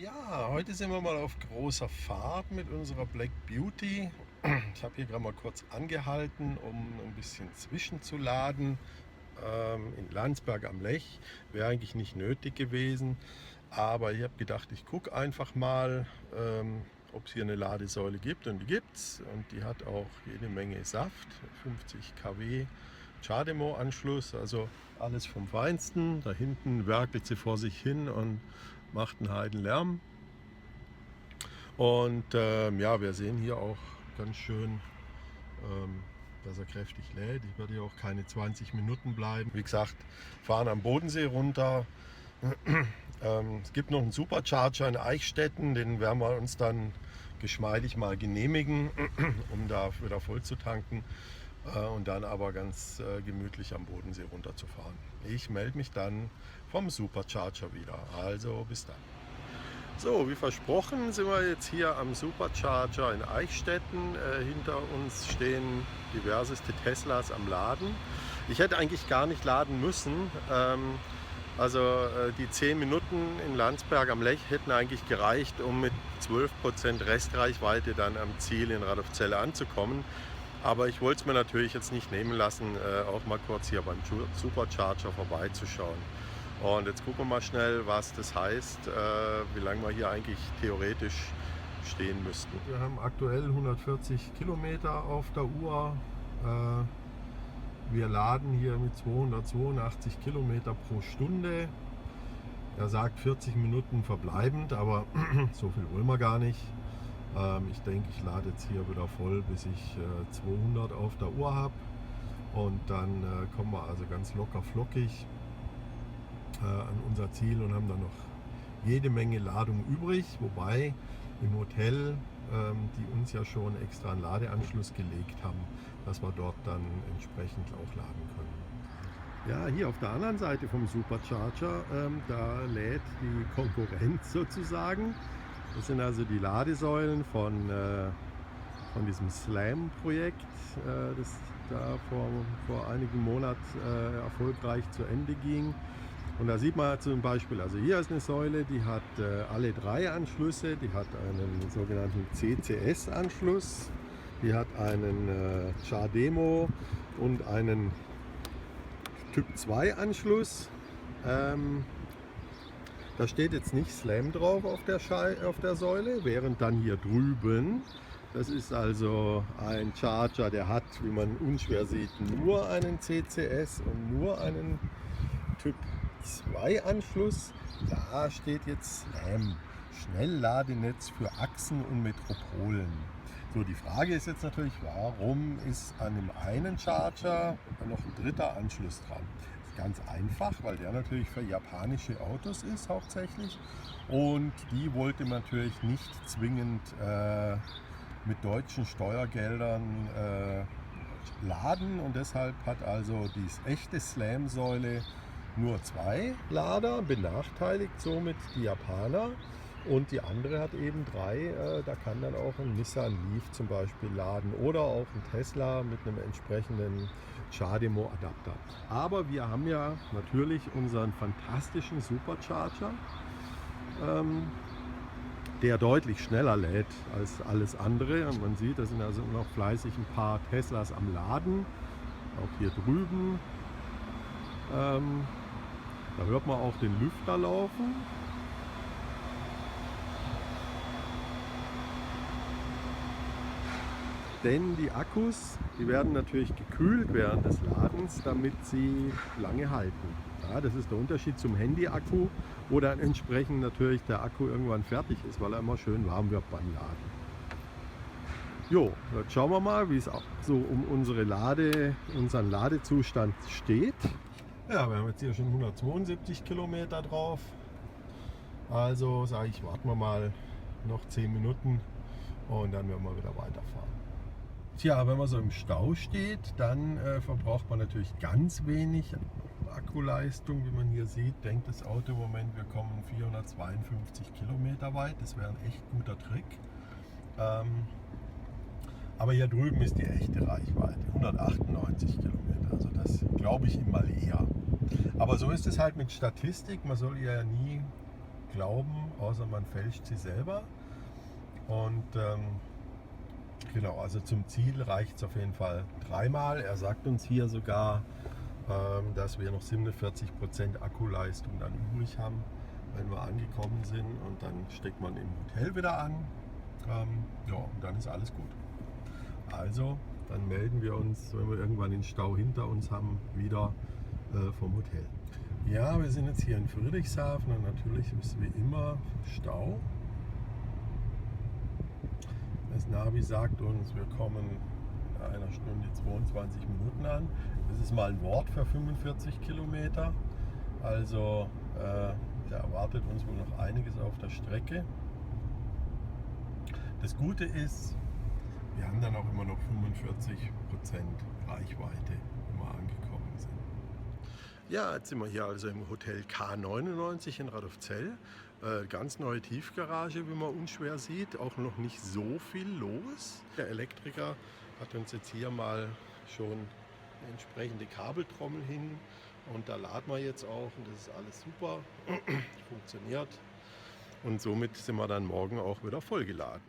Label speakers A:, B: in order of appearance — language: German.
A: Ja, heute sind wir mal auf großer Fahrt mit unserer Black Beauty. Ich habe hier gerade mal kurz angehalten, um ein bisschen zwischenzuladen. In Landsberg am Lech wäre eigentlich nicht nötig gewesen, aber ich habe gedacht, ich gucke einfach mal, ob es hier eine Ladesäule gibt, und die gibt's, und die hat auch jede Menge Saft, 50 kW CHAdeMO-Anschluss, also alles vom Feinsten. Da hinten werkelt sie vor sich hin und macht einen Heidenlärm. Und ja, wir sehen hier auch ganz schön, dass er kräftig lädt. Ich werde hier auch keine 20 Minuten bleiben. Wie gesagt, fahren am Bodensee runter. Es gibt noch einen Supercharger in Eichstätten, den werden wir uns dann geschmeidig mal genehmigen, um da wieder voll zu tanken und dann aber ganz gemütlich am Bodensee runterzufahren. Ich melde mich dann vom Supercharger wieder. Also bis dann. So, wie versprochen sind wir jetzt hier am Supercharger in Eichstätten. Hinter uns stehen diverseste Teslas am Laden. Ich hätte eigentlich gar nicht laden müssen. Die 10 Minuten in Landsberg am Lech hätten eigentlich gereicht, um mit 12% Restreichweite dann am Ziel in Radolfzell anzukommen. Aber ich wollte es mir natürlich jetzt nicht nehmen lassen, auch mal kurz hier beim Supercharger vorbeizuschauen. Und jetzt gucken wir mal schnell, was das heißt, wie lange wir hier eigentlich theoretisch stehen müssten. Wir haben aktuell 140 Kilometer auf der Uhr. Wir laden hier mit 282 Kilometer pro Stunde. Er sagt 40 Minuten verbleibend, aber so viel wollen wir gar nicht. Ich denke, ich lade jetzt hier wieder voll, bis ich 200 auf der Uhr habe. Und dann kommen wir also ganz locker flockig an unser Ziel und haben dann noch jede Menge Ladung übrig, wobei im Hotel die uns ja schon extra einen Ladeanschluss gelegt haben, dass wir dort dann entsprechend auch laden können. Ja, hier auf der anderen Seite vom Supercharger, da lädt die Konkurrenz sozusagen. Das sind also die Ladesäulen von diesem SLAM-Projekt, das da vor einigen Monaten erfolgreich zu Ende ging. Und da sieht man zum Beispiel, also hier ist eine Säule, die hat alle 3 Anschlüsse, die hat einen sogenannten CCS-Anschluss, die hat einen CHAdeMO und einen Typ 2 Anschluss. Da steht jetzt nicht SLAM drauf auf der Säule, während dann hier drüben, das ist also ein Charger, der hat, wie man unschwer sieht, nur einen CCS und nur einen Typ 2 Anschluss. Da steht jetzt SLAM, Schnellladenetz für Achsen und Metropolen. So, die Frage ist jetzt natürlich, warum ist an dem einen Charger noch ein dritter Anschluss dran? Das ist ganz einfach, weil der natürlich für japanische Autos ist hauptsächlich, und die wollte man natürlich nicht zwingend mit deutschen Steuergeldern laden, und deshalb hat also die echte SLAM-Säule nur 2 Lader, benachteiligt somit die Japaner, und die andere hat eben 3. Da kann dann auch ein Nissan Leaf zum Beispiel laden oder auch ein Tesla mit einem entsprechenden CHAdeMO-Adapter. Aber wir haben ja natürlich unseren fantastischen Supercharger, der deutlich schneller lädt als alles andere. Und man sieht, da sind also noch fleißig ein paar Teslas am Laden, auch hier drüben. Da hört man auch den Lüfter laufen. Denn die Akkus, die werden natürlich gekühlt während des Ladens, damit sie lange halten. Ja, das ist der Unterschied zum Handy-Akku, wo dann entsprechend natürlich der Akku irgendwann fertig ist, weil er immer schön warm wird beim Laden. Jo, jetzt schauen wir mal, wie es auch so um unseren Ladezustand steht. Ja, wir haben jetzt hier schon 172 Kilometer drauf. Also sage ich, warten wir mal noch 10 Minuten und dann werden wir wieder weiterfahren. Tja, wenn man so im Stau steht, dann verbraucht man natürlich ganz wenig Akkuleistung. Wie man hier sieht, denkt das Auto im Moment, wir kommen 452 Kilometer weit. Das wäre ein echt guter Trick. Aber hier drüben ist die echte Reichweite, 198 Kilometer. Also das glaube ich ihm mal eher. Aber so ist es halt mit Statistik. Man soll ja nie glauben, außer man fälscht sie selber. Und genau, also zum Ziel reicht es auf jeden Fall 3-mal. Er sagt uns hier sogar, dass wir noch 47% Akkuleistung dann übrig haben, wenn wir angekommen sind, und dann steckt man im Hotel wieder an. Ja, und dann ist alles gut. Also, dann melden wir uns, wenn wir irgendwann den Stau hinter uns haben, wieder vom Hotel. Ja, wir sind jetzt hier in Friedrichshafen und natürlich ist wie immer Stau. Das Navi sagt uns, wir kommen in einer Stunde 22 Minuten an. Das ist mal ein Wort für 45 Kilometer. Also da erwartet uns wohl noch einiges auf der Strecke. Das Gute ist, wir haben dann auch immer noch 45% Reichweite, wenn wir angekommen sind. Ja, jetzt sind wir hier also im Hotel K99 in Radolfzell. Ganz neue Tiefgarage, wie man unschwer sieht. Auch noch nicht so viel los. Der Elektriker hat uns jetzt hier mal schon eine entsprechende Kabeltrommel hin. Und da laden wir jetzt auch und das ist alles super. Funktioniert. Und somit sind wir dann morgen auch wieder vollgeladen.